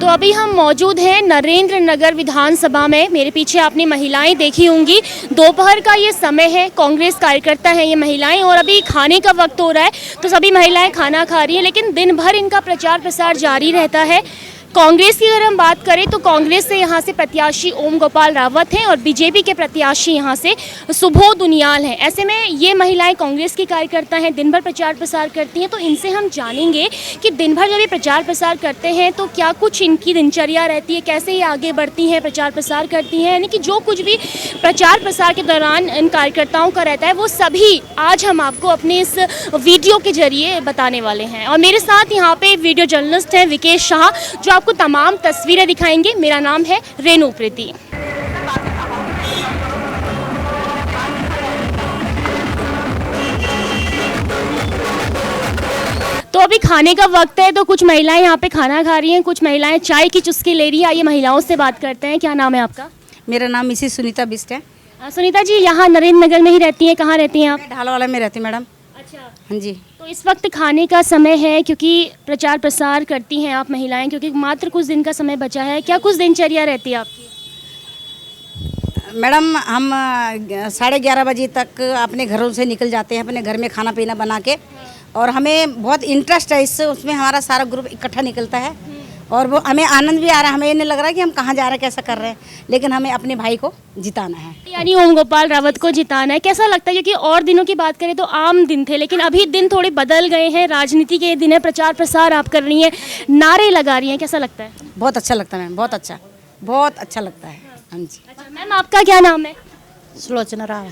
तो अभी हम मौजूद हैं नरेंद्र नगर विधानसभा में। मेरे पीछे आपने महिलाएं देखी होंगी। दोपहर का ये समय है, कांग्रेस कार्यकर्ता हैं ये महिलाएं और अभी खाने का वक्त हो रहा है तो सभी महिलाएं खाना खा रही हैं, लेकिन दिन भर इनका प्रचार प्रसार जारी रहता है। कांग्रेस की अगर हम बात करें तो कांग्रेस से यहाँ से प्रत्याशी ओम गोपाल रावत हैं और बीजेपी के प्रत्याशी यहाँ से सुबोध उनियाल हैं। ऐसे में ये महिलाएं कांग्रेस की कार्यकर्ता हैं, दिन भर प्रचार प्रसार करती हैं, तो इनसे हम जानेंगे कि दिन भर जब ये प्रचार प्रसार करते हैं तो क्या कुछ इनकी दिनचर्या रहती है, कैसे ये आगे बढ़ती हैं, प्रचार प्रसार करती हैं, यानी कि जो कुछ भी प्रचार प्रसार के दौरान इन कार्यकर्ताओं का रहता है वो सभी आज हम आपको अपने इस वीडियो के जरिए बताने वाले हैं। और मेरे साथ यहाँ पे वीडियो जर्नलिस्ट हैं विकेश शाह, जो आपको तमाम तस्वीरें दिखाएंगे। मेरा नाम है रेनू प्रीति। तो अभी खाने का वक्त है तो कुछ महिलाएं यहाँ पे खाना खा रही हैं, कुछ महिलाएं चाय की चुस्की ले रही हैं। आइए महिलाओं से बात करते हैं। क्या नाम है आपका? मेरा नाम मिसेस सुनीता बिस्ट है। सुनीता जी यहाँ नरेंद्र नगर में ही रहती हैं, कहाँ रहती हैं आप? ढालवाला में रहती मैडम। अच्छा, हाँ जी। तो इस वक्त खाने का समय है क्योंकि प्रचार प्रसार करती हैं आप महिलाएं, क्योंकि मात्र कुछ दिन का समय बचा है। क्या कुछ दिनचर्या रहती है आपकी? मैडम हम 11:30 बजे तक अपने घरों से निकल जाते हैं, अपने घर में खाना पीना बना के, और हमें बहुत इंटरेस्ट है इससे। उसमें हमारा सारा ग्रुप इकट्ठा निकलता है और वो हमें आनंद भी आ रहा है। हमें ये नहीं लग रहा है कि हम कहाँ जा रहे हैं, कैसा कर रहे हैं, लेकिन हमें अपने भाई को जिताना है, यानी ओम गोपाल रावत को जिताना है। कैसा लगता है, क्योंकि और दिनों की बात करें तो आम दिन थे, लेकिन अभी दिन थोड़े बदल गए हैं, राजनीति के दिन है, प्रचार प्रसार आप कर रही हैं, नारे लगा रही हैं, कैसा लगता है? बहुत अच्छा लगता है मैम, बहुत अच्छा लगता है। हाँ जी। अच्छा मैम, आपका क्या नाम है? सुलोचना राव।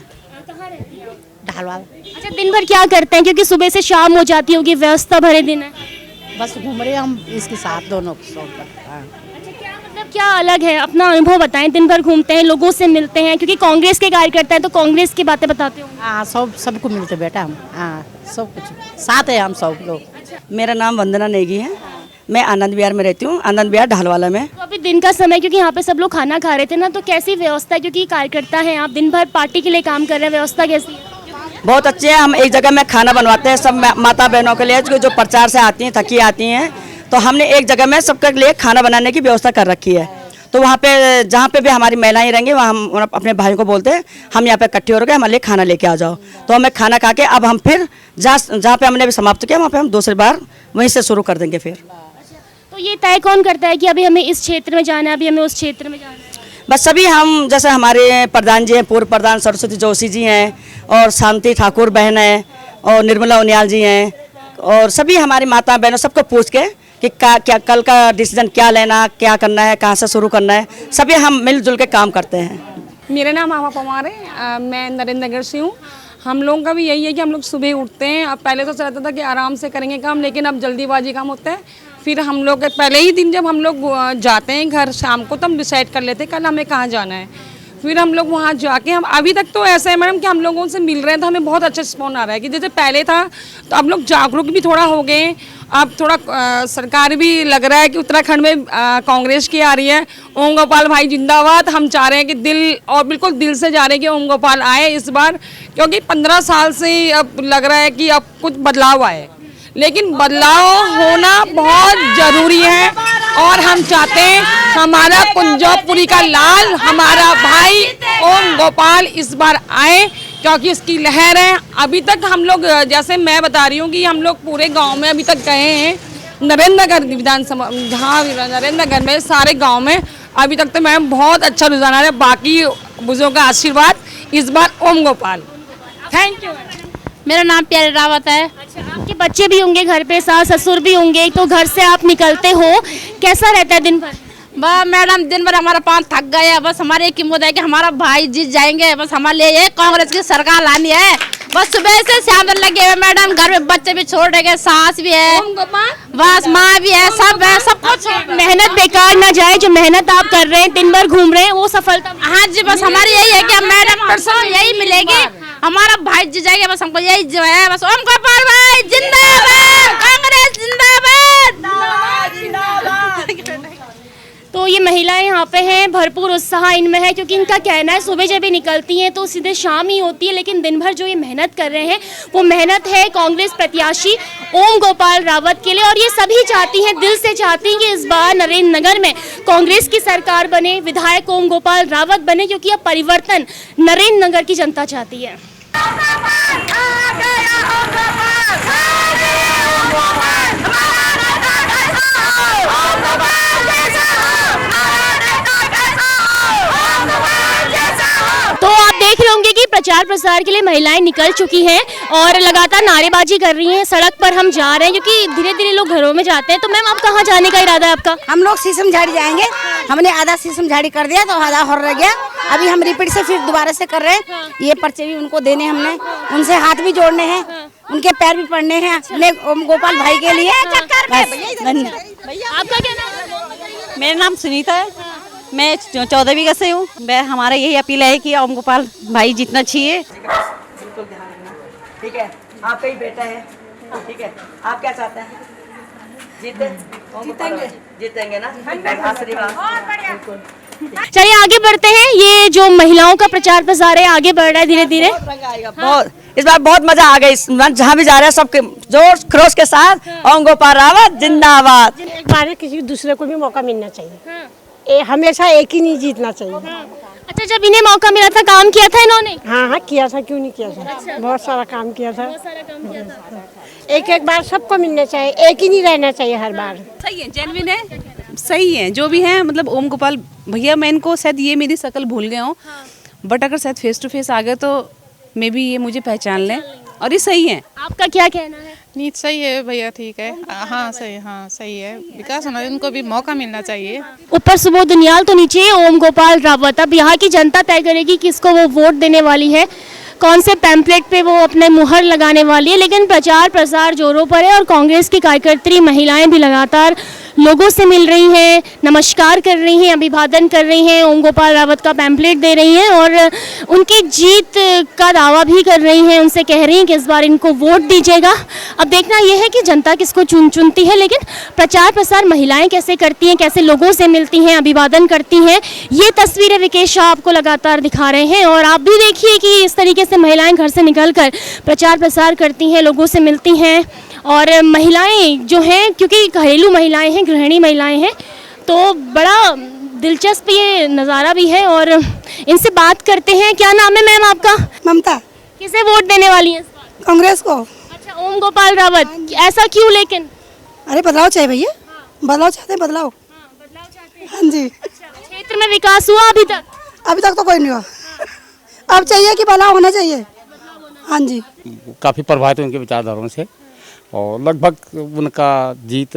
कहाँ रहती हैं आप? ढालवाल। अच्छा, दिन भर क्या करते हैं, क्योंकि सुबह से शाम हो जाती होगी, व्यवस्था भरे दिन है? बस घूम रहे हम इसके साथ दोनों को। अच्छा, क्या मतलब क्या अलग है, अपना अनुभव बताएं। दिन भर घूमते हैं, लोगों से मिलते हैं, क्योंकि कांग्रेस के कार्यकर्ता हैं तो कांग्रेस की बातें बताते होंगे। हाँ, सबको मिलते बेटा हम। हाँ, सब कुछ साथ है हम सब लोग। मेरा नाम वंदना नेगी है, मैं आनंद विहार में रहती हूँ, आनंद विहार ढालवाला में। तो अभी दिन का समय, क्योंकि यहाँ पे सब लोग खाना खा रहे थे ना, तो कैसी व्यवस्था है, क्योंकि कार्यकर्ता हैं आप, दिन भर पार्टी के लिए काम कर रहे हैं, व्यवस्था कैसी है? बहुत अच्छे हैं। हम एक जगह में खाना बनवाते हैं सब माता बहनों के लिए जो प्रचार से आती हैं, थकी आती हैं, तो हमने एक जगह में सबके लिए खाना बनाने की व्यवस्था कर रखी है। तो वहाँ पे जहाँ पे भी हमारी महिलाएं रहेंगी वहाँ हम अपने भाइयों को बोलते हैं हम यहाँ पे इकट्ठे हो गए, हमारे लिए खाना लेके आ जाओ। तो हमें खाना खा के अब हम फिर जहाँ पे हमने भी समाप्त किया वहाँ पे हम दूसरी बार वहीं से शुरू कर देंगे फिर। तो ये तय कौन करता है कि अभी हमें इस क्षेत्र में जाना है, अभी हमें उस क्षेत्र में जाना है? बस सभी हम, जैसे हमारे प्रधान जी हैं, पूर्व प्रधान सरस्वती जोशी जी हैं, और शांति ठाकुर बहन है, और निर्मला उनियाल जी हैं, और सभी हमारी माता बहनों सबको पूछ के कि क्या कल का डिसीजन क्या लेना, क्या करना है, कहाँ से शुरू करना है, सभी हम मिलजुल के काम करते हैं। मेरा नाम आमा पवार है, मैं नरेंद्र नगर से हूँ। हम लोगों का भी यही है कि हम लोग सुबह उठते हैं। अब पहले तो चलता था कि आराम से करेंगे काम, लेकिन अब जल्दीबाजी काम होता है। फिर हम लोग पहले ही दिन जब हम लोग जाते हैं घर शाम को, तो हम डिसाइड कर लेते हैं कल हमें कहाँ जाना है। फिर हम लोग वहाँ जाके, हम अभी तक तो ऐसा है मैडम कि हम लोगों से मिल रहे हैं तो हमें बहुत अच्छा रिस्पॉन्स आ रहा है कि जैसे पहले था तो अब लोग जागरूक भी थोड़ा हो गए। अब थोड़ा सरकार भी लग रहा है कि उत्तराखंड में कांग्रेस की आ रही है। ओम गोपाल भाई जिंदाबाद। हम चाह रहे हैं कि दिल और बिल्कुल दिल से जा रहे हैं कि ओम गोपाल आए इस बार, क्योंकि 15 साल से अब लग रहा है कि अब कुछ बदलाव आए, लेकिन बदलाव होना बहुत ज़रूरी है। और हम चाहते हैं हमारा कुंजौपुरी का लाल, हमारा भाई ओम गोपाल इस बार आए, क्योंकि इसकी लहर है। अभी तक हम लोग, जैसे मैं बता रही हूँ कि हम लोग पूरे गांव में अभी तक गए हैं, नरेंद्र नगर विधानसभा, जहाँ नरेंद्र नगर में सारे गांव में अभी तक तो मैम बहुत अच्छा रुझान है। बाकी बुजुर्गों का आशीर्वाद, इस बार ओम गोपाल। Thank you. मेरा नाम प्यारे रावत है। अच्छा, आपके बच्चे भी होंगे घर पे, सास ससुर भी होंगे, तो घर से आप निकलते हो, कैसा रहता है दिन भर? बस मैडम दिन भर हमारा पान थक गया, बस हमारे एक ही मुद्दा है कि हमारा भाई जीत जाएंगे। बस हमारे लिए ये कांग्रेस की सरकार लानी है। बस सुबह से शाम तक लगे हुए मैडम, घर में बच्चे भी छोड़ रहे, सास भी है, बस माँ भी है, सब है, सब कुछ। मेहनत बेकार ना जाए, जो मेहनत आप कर रहे हैं, दिन भर घूम रहे हैं, वो सफलता। हाँ जी, बस हमारी यही है कि मैडम परसों यही मिलेगी, हमारा भाई जीत जाएगा। बस हमको यही जो है, बस ओम गोपाल भाई जिंदाबाद, कांग्रेस जिंदाबाद। तो ये महिलाएं यहाँ पे हैं, भरपूर उत्साह रहा इनमें है, क्योंकि इनका कहना है सुबह जब ये निकलती हैं तो सीधे शाम ही होती है, लेकिन दिन भर जो ये मेहनत कर रहे हैं वो मेहनत है कांग्रेस प्रत्याशी ओम गोपाल रावत के लिए। और ये सभी चाहती हैं, दिल से चाहती हैं कि इस बार नरेंद्र नगर में कांग्रेस की सरकार बने, विधायक ओम गोपाल रावत बने, क्योंकि अब परिवर्तन नरेंद्र नगर की जनता चाहती है। तो आप देख रहे होंगे कि प्रचार प्रसार के लिए महिलाएं निकल चुकी हैं और लगातार नारेबाजी कर रही हैं। सड़क पर हम जा रहे हैं क्योंकि धीरे धीरे लोग घरों में जाते हैं। तो मैम, आप कहाँ जाने का इरादा है आपका? हम लोग शीशम झाड़ी जाएंगे। हमने आधा शीशम झाड़ी कर दिया तो आधा और रह गया। अभी हम रिपीट से फिर दोबारा से कर रहे हैं। ये पर्चे भी उनको देने हमने, उनसे हाथ भी जोड़ने हैं, उनके पैर भी पड़ने हैं अपने ओम गोपाल भाई के लिए। आपका क्या नाम है? मेरा नाम सुनीता है, मैं 14वीं से हूँ। मैं हमारा यही अपील है कि ओम गोपाल भाई जीतना चाहिए। बिल्कुल ध्यान रखना, ठीक है? आपका ही बेटा है, ठीक है? आप क्या चाहते हैं? जीतेंगे ना? बिल्कुल। चलिए आगे बढ़ते हैं। ये जो महिलाओं का प्रचार प्रसार है आगे बढ़ रहा है धीरे धीरे। बहुत इस बार बहुत मजा आ गई। जहाँ भी जा रहे हैं सबके जोर खरोश के साथ ओम गोपाल रावत जिंदाबाद। एक बार किसी दूसरे को भी मौका मिलना चाहिए। हमेशा एक ही नहीं जीतना चाहिए। अच्छा, जब इन्हें मौका मिला था काम किया था इन्होंने? हाँ, किया था, क्यों नहीं किया था। बहुत सारा काम किया था। एक एक बार सबको मिलना चाहिए, एक ही नहीं रहना चाहिए हर बार। सही है, जेन्युइन है, सही है जो भी है। मतलब ओम गोपाल भैया, मैं इनको शायद ये मेरी शक्ल भूल गया हूँ, बट अगर शायद फेस टू फेस आ गए तो मे बी ये मुझे पहचान लें, और ये सही है। आपका क्या कहना है? नीत सही है भैया, ठीक है। हाँ सही है। विकास होना, इनको भी मौका मिलना चाहिए। ऊपर सुबोध दुनियाल तो नीचे ओम गोपाल रावत। अब यहाँ की जनता तय करेगी किसको वो वोट देने वाली है, कौन से पैम्पलेट पे वो अपने मुहर लगाने वाली है। लेकिन प्रचार प्रसार जोरों पर है और कांग्रेस की कार्यकर्त्री महिलाएं भी लगातार लोगों से मिल रही हैं, नमस्कार कर रही हैं, अभिवादन कर रही हैं, ओम गोपाल रावत का पैम्पलेट दे रही हैं और उनकी जीत का दावा भी कर रही हैं। उनसे कह रही हैं कि इस बार इनको वोट दीजिएगा। अब देखना यह है कि जनता किसको चुनती है, लेकिन प्रचार प्रसार महिलाएं कैसे करती हैं, कैसे लोगों से मिलती हैं, अभिवादन करती हैं, ये तस्वीरें विकेश शाह आपको लगातार दिखा रहे हैं। और आप भी देखिए कि इस तरीके से महिलाएं घर से निकलकर प्रचार प्रसार करती हैं, लोगों से मिलती हैं। और महिलाएं जो हैं, क्योंकि घरेलू महिलाएं हैं, गृहिणी महिलाएं हैं, तो बड़ा दिलचस्प ये नज़ारा भी है। और इनसे बात करते हैं। क्या नाम है मैम आपका? ममता। किसे वोट देने वाली हैं इस बार? कांग्रेस को। अच्छा, ओम गोपाल रावत, ऐसा क्यों? लेकिन अरे बदलाव चाहिए भैया, बदलाव चाहते हैं, बदलाव। हाँ जी। क्षेत्र में विकास हुआ अभी तक? अभी तक तो कोई नहीं हुआ। अब चाहिए कि बदलाव होना चाहिए। हाँ जी। काफ़ी प्रभावित हुए उनके विचारधाराओं से और लगभग उनका जीत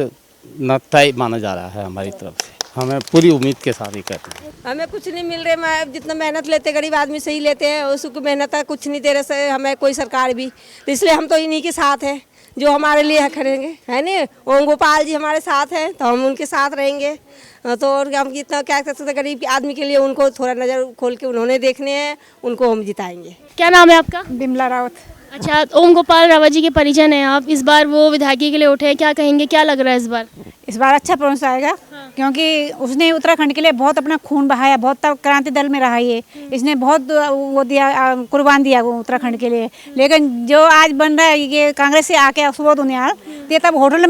न तय माना जा रहा है हमारी तरफ से। हमें पूरी उम्मीद के साथ ही करते हैं। हमें कुछ नहीं मिल रहे। मैं जितना मेहनत लेते गरीब आदमी से ही लेते हैं, उसको मेहनत का कुछ नहीं दे रहे से हमें कोई सरकार भी, तो इसलिए हम तो इन्हीं के साथ हैं जो हमारे लिए करेंगे, है नहीं। ओम गोपाल जी हमारे साथ हैं तो हम उनके साथ रहेंगे। तो और हम कितना क्या कर सकते, गरीब के आदमी के लिए उनको थोड़ा नज़र खोल के उन्होंने देखने हैं, उनको हम जिताएंगे। क्या नाम है आपका? बिमला रावत। अच्छा, ओम गोपाल रावत जी के परिजन हैं आप। इस बार वो विधायकी के लिए उठे हैं, क्या कहेंगे, क्या लग रहा है इस बार? इस बार अच्छा परफॉर्मेंस आएगा। क्योंकि उसने उत्तराखंड के लिए बहुत अपना खून बहाया, बहुत तब क्रांति दल में रहा ये, इसने बहुत वो दिया, कुर्बान दिया वो उत्तराखंड के लिए। लेकिन जो आज बन रहा है ये कांग्रेस से आके सुबोध दुनियाल, ये तब होटल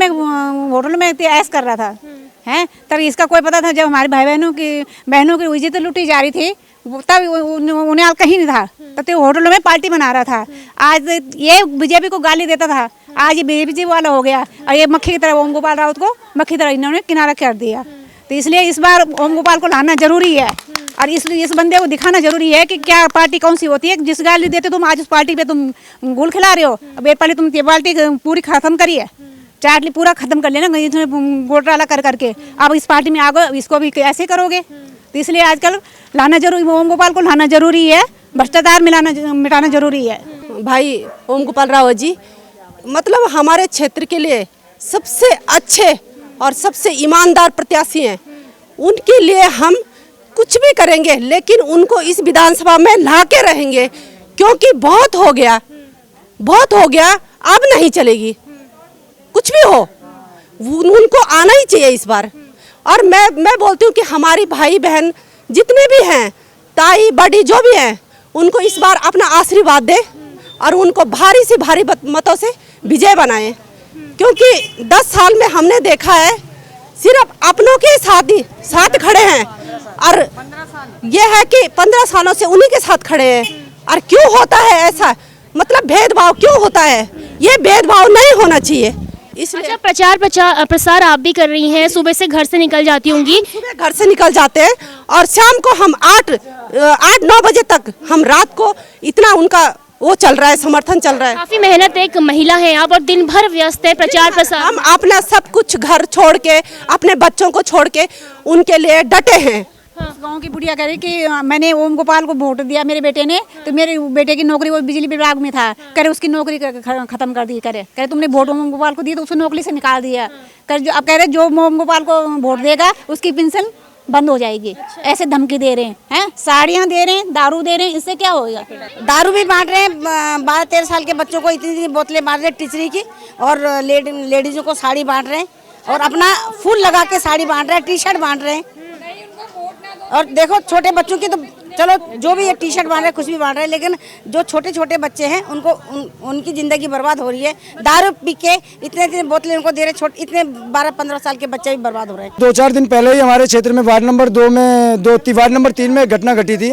में ऐश कर रहा था, हैं। तब इसका कोई पता था जब हमारे भाई बहनों की इज्जत लूटी जा रही थी, तब उन्हें कहीं नहीं था, तब तो होटलों में पार्टी मना रहा था। आज ये बीजेपी को गाली देता था, आज ये बीजेपी वाला हो गया और ये मक्खी की तरह ओम गोपाल रावत को मक्खी तरह इन्होंने किनारा कर दिया। तो इसलिए इस बार ओम गोपाल को लाना जरूरी है और इसलिए इस बंदे को दिखाना जरूरी है कि क्या पार्टी कौन सी होती है। जिस गाली देते तुम आज उस पार्टी पे तुम गुल खिला रहे हो। अब एक पार्टी तुम ये पार्टी पूरी खत्म करिए, चाटली पूरा खत्म कर लेना इसमें घोटाला कर करके। अब इस पार्टी में आ गए, इसको भी ऐसे करोगे। तो इसलिए आजकल लाना जरूरी, ओम गोपाल को लाना जरूरी है, भ्रष्टाचार मिटाना जरूरी है। भाई ओम गोपाल रावत जी मतलब हमारे क्षेत्र के लिए सबसे अच्छे और सबसे ईमानदार प्रत्याशी हैं। उनके लिए हम कुछ भी करेंगे, लेकिन उनको इस विधानसभा में ला के रहेंगे, क्योंकि बहुत हो गया, अब नहीं चलेगी। कुछ भी हो उनको आना ही चाहिए इस बार। और मैं बोलती हूँ कि हमारी भाई बहन जितने भी हैं ताई बड़ी जो भी हैं उनको इस बार अपना आशीर्वाद दे और उनको भारी से भारी मतों से विजय बनाए, क्योंकि 10 साल में हमने देखा है सिर्फ अपनों के साथ खड़े हैं और ये है कि 15 सालों से उन्हीं के साथ खड़े हैं। और क्यों होता है ऐसा, मतलब भेदभाव क्यों होता है? ये भेदभाव नहीं होना चाहिए। अच्छा, प्रचार प्रसार आप भी कर रही हैं, सुबह से घर से निकल जाती होंगी? सुबह घर से निकल जाते हैं और शाम को हम 8-9 बजे तक, हम रात को इतना उनका वो चल रहा है, समर्थन चल रहा है। काफी मेहनत, एक महिला है आप और दिन भर व्यस्त है प्रचार प्रसार। हम अपना सब कुछ घर छोड़ के, अपने बच्चों को छोड़ के उनके लिए डटे हैं। गांव की बुढ़िया कह रही कि मैंने ओम गोपाल को वोट दिया मेरे बेटे ने, तो मेरे बेटे की नौकरी वो बिजली विभाग में था, करे उसकी नौकरी खत्म कर दी, करे तुमने वोट ओम गोपाल को दिया तो उसको नौकरी से निकाल दिया, कर अब कह रहे जो ओम गोपाल को वोट देगा उसकी पेंशन बंद हो जाएगी। ऐसे धमकी दे रहे हैं, साड़ियाँ दे रहे हैं, दारू दे रहे हैं, इससे क्या होगा? दारू भी बांट रहे हैं, 12-13 साल के बच्चों को इतनी बोतलें बांट रहे हैं टिचरी की, और लेडीजों को साड़ी बांट रहे हैं और अपना फूल लगा के साड़ी बांट रहे हैं, टी शर्ट बांट रहे हैं। और देखो छोटे बच्चों की तो चलो जो भी ये टी शर्ट बांट रहे हैं, कुछ भी बांट रहे हैं, लेकिन जो छोटे छोटे बच्चे हैं उनको उनकी ज़िंदगी बर्बाद हो रही है। दारू पी के इतने बोतलें उनको दे रहे, इतने 12-15 साल के बच्चे भी बर्बाद हो रहे हैं। 2-4 दिन पहले ही हमारे क्षेत्र में वार्ड नंबर 2 में वार्ड नंबर 3 में घटना घटी थी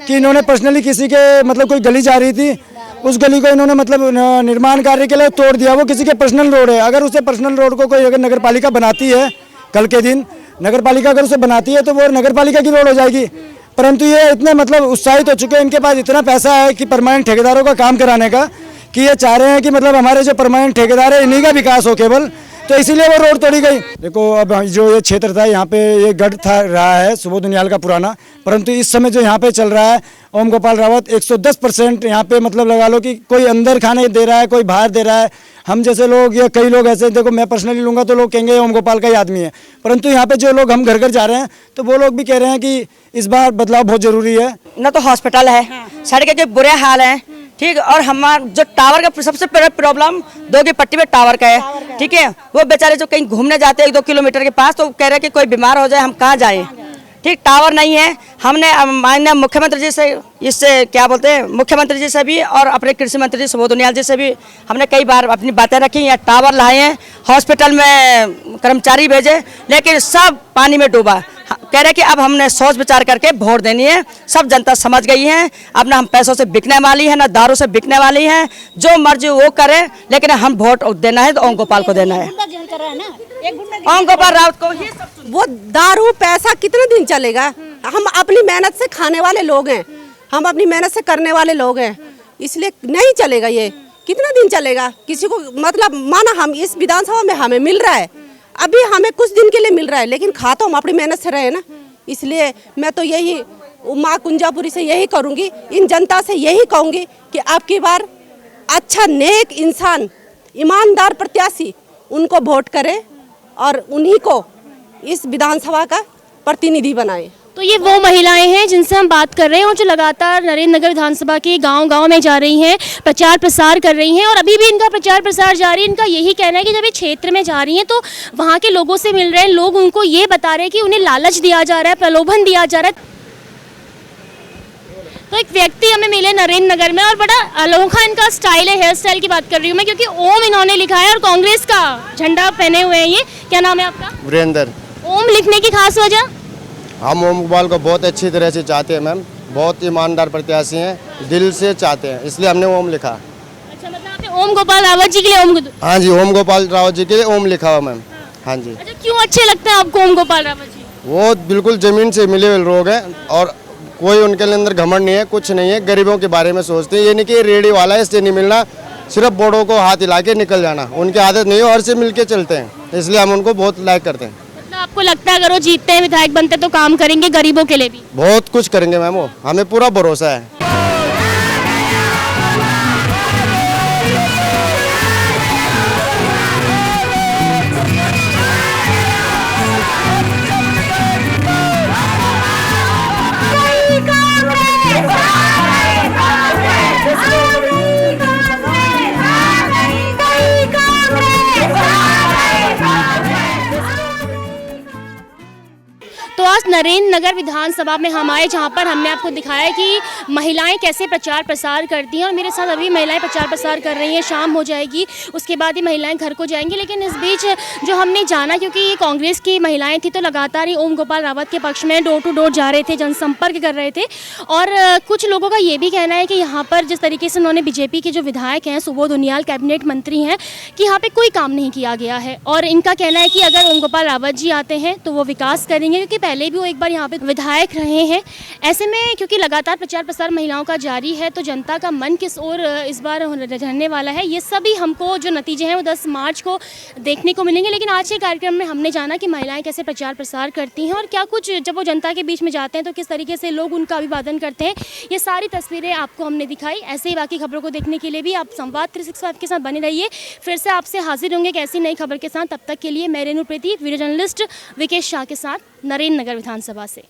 कि इन्होंने पर्सनली किसी के मतलब कोई गली जा रही थी, उस गली को इन्होंने मतलब निर्माण कार्य के लिए तोड़ दिया। वो किसी के पर्सनल रोड है, अगर उसे पर्सनल रोड को कोई अगर नगर पालिका बनाती है, कल के दिन नगर पालिका अगर उसे बनाती है तो वो नगर पालिका की रोड हो जाएगी। परंतु ये इतने मतलब उत्साहित हो चुके हैं, इनके पास इतना पैसा है कि परमानेंट ठेकेदारों का काम कराने का, कि ये चाह रहे हैं कि मतलब हमारे जो परमानेंट ठेकेदार है इन्हीं का विकास हो केवल, तो इसीलिए वो रोड तोड़ी गई। देखो अब जो ये क्षेत्र था यहाँ पे ये गढ़ था रहा है सुबोध उनियाल का पुराना, परंतु इस समय जो यहाँ पे चल रहा है ओम गोपाल रावत 110% यहाँ पे मतलब लगा लो कि कोई अंदर खाने दे रहा है, कोई बाहर दे रहा है। हम जैसे लोग या कई लोग ऐसे, देखो मैं पर्सनली लूँगा तो लोग कहेंगे ओम गोपाल का ही आदमी है, परंतु यहाँ पे जो लोग हम घर घर जा रहे हैं तो वो लोग भी कह रहे हैं कि इस बार बदलाव बहुत जरूरी है। न तो हॉस्पिटल है, सड़क के बुरे हाल हैं, ठीक, और हमारा जो टावर का सबसे बड़ा प्रॉब्लम 2 की पट्टी में टावर का है, ठीक है। वो बेचारे जो कहीं घूमने जाते हैं 1-2 किलोमीटर के पास, तो कह रहे हैं कि कोई बीमार हो जाए हम कहाँ जाएं, ठीक, टावर नहीं है। हमने माननीय मुख्यमंत्री जी से, इससे क्या बोलते हैं, मुख्यमंत्री जी से भी और अपने कृषि मंत्री जी सुबोध उनियाल जी से भी हमने कई बार अपनी बातें रखी, या टावर लाए हैं, हॉस्पिटल में कर्मचारी भेजे, लेकिन सब पानी में डूबा। कह रहे कि अब हमने सोच विचार करके वोट देनी है, सब जनता समझ गई है, अब ना हम पैसों से बिकने वाली है ना दारू से बिकने वाली है, जो मर्जी वो करे, लेकिन हम वोट देना है तो ओम गोपाल को देना है, ओम गोपाल रावत को ही। वो दारू पैसा कितने दिन चलेगा? हम अपनी मेहनत से खाने वाले लोग हैं, हम अपनी मेहनत से करने वाले लोग हैं, इसलिए नहीं चलेगा। ये कितना दिन चलेगा? किसी को मतलब माना हम इस विधानसभा में हमें मिल रहा है, अभी हमें कुछ दिन के लिए मिल रहा है, लेकिन खा तो हम अपनी मेहनत से रहे ना। इसलिए मैं तो यही माँ कुंजापुरी से यही करूँगी, इन जनता से यही कहूँगी कि आपकी बार अच्छा नेक इंसान, ईमानदार प्रत्याशी उनको वोट करें और उन्हीं को इस विधानसभा का प्रतिनिधि बनाएं। तो ये वो महिलाएं हैं जिनसे हम बात कर रहे हैं और जो लगातार नरेंद्र नगर विधानसभा के गांव-गांव में जा रही हैं, प्रचार प्रसार कर रही हैं, और अभी भी इनका प्रचार प्रसार जारी है। इनका यही कहना है कि जब ये क्षेत्र में जा रही हैं तो वहाँ के लोगों से मिल रहे हैं, लोग उनको ये बता रहे हैं कि उन्हें लालच दिया जा रहा है, प्रलोभन दिया जा रहा है। तो एक व्यक्ति हमें मिले नरेंद्र नगर में और बड़ा अनोखा इनका स्टाइल है, हेयर स्टाइल की बात कर रही हूँ मैं, क्योंकि ओम इन्होंने लिखा है और कांग्रेस का झंडा पहने हुए हैं। ये क्या नाम है आपका? वीरेंद्र। ओम लिखने की खास वजह? हम ओम गोपाल को बहुत अच्छी तरह से चाहते हैं मैम, बहुत ईमानदार प्रत्याशी हैं, दिल से चाहते हैं, इसलिए हमने ओम लिखा। अच्छा, मतलब आपने ओम गोपाल रावत जी के लिए ओम? हाँ जी, ओम गोपाल रावत जी के लिए ओम लिखा हुआ मैम। हाँ जी। अच्छा, क्यों अच्छे लगते हैं आपको ओम गोपाल रावत जी? वो बिल्कुल जमीन से मिले हुए लोग हैं और कोई उनके अंदर घमंड नहीं है, कुछ नहीं है, गरीबों के बारे में सोचते हैं। ये नहीं कि रेडी वाला है इससे नहीं मिलना, सिर्फ बोर्डों को हाथ हिला के निकल जाना, उनकी आदत नहीं है, और से मिल के चलते हैं, इसलिए हम उनको बहुत लाइक करते हैं। मतलब आपको लगता है अगर वो जीतते हैं, विधायक बनते तो काम करेंगे गरीबों के लिए भी? बहुत कुछ करेंगे मैम, वो हमें पूरा भरोसा है। तो खास नरेंद्र नगर विधानसभा में हम आए, जहां पर हमने आपको दिखाया कि महिलाएं कैसे प्रचार प्रसार करती हैं। और मेरे साथ अभी महिलाएं प्रचार प्रसार कर रही हैं। शाम हो जाएगी, उसके बाद ही महिलाएं घर को जाएंगी। लेकिन इस बीच जो हमने जाना, क्योंकि ये कांग्रेस की महिलाएं थी, तो लगातार ही ओम गोपाल रावत के पक्ष में डोर टू डोर जा रहे थे, जनसंपर्क कर रहे थे। और कुछ लोगों का ये भी कहना है कि यहाँ पर जिस तरीके से उन्होंने बीजेपी के जो विधायक हैं, सुबोध उनियाल कैबिनेट मंत्री हैं, कि यहाँ पे कोई काम नहीं किया गया है। और इनका कहना है कि अगर ओम गोपाल रावत जी आते हैं तो वो विकास करेंगे, क्योंकि पहले भी वो एक बार यहाँ पे विधायक रहे हैं। ऐसे में क्योंकि लगातार प्रचार प्रसार महिलाओं का जारी है, तो जनता का मन किस ओर इस बार रहने वाला है, ये सभी हमको जो नतीजे हैं वो 10 मार्च को देखने को मिलेंगे। लेकिन आज के कार्यक्रम में हमने जाना कि महिलाएं कैसे प्रचार प्रसार करती हैं और क्या कुछ जब वो जनता के बीच में जाते हैं तो किस तरीके से लोग उनका अभिवादन करते हैं। ये सारी तस्वीरें आपको हमने दिखाई। ऐसे ही बाकी खबरों को देखने के लिए भी आप संवाद 365 के साथ बने रहिए। फिर से आपसे हाजिर होंगे एक ऐसी नई खबर के साथ। तब तक के लिए मैं रेणु प्रीति, वीडियो जर्नलिस्ट विकेश शाह के साथ, नरेंद्र नगर विधानसभा से।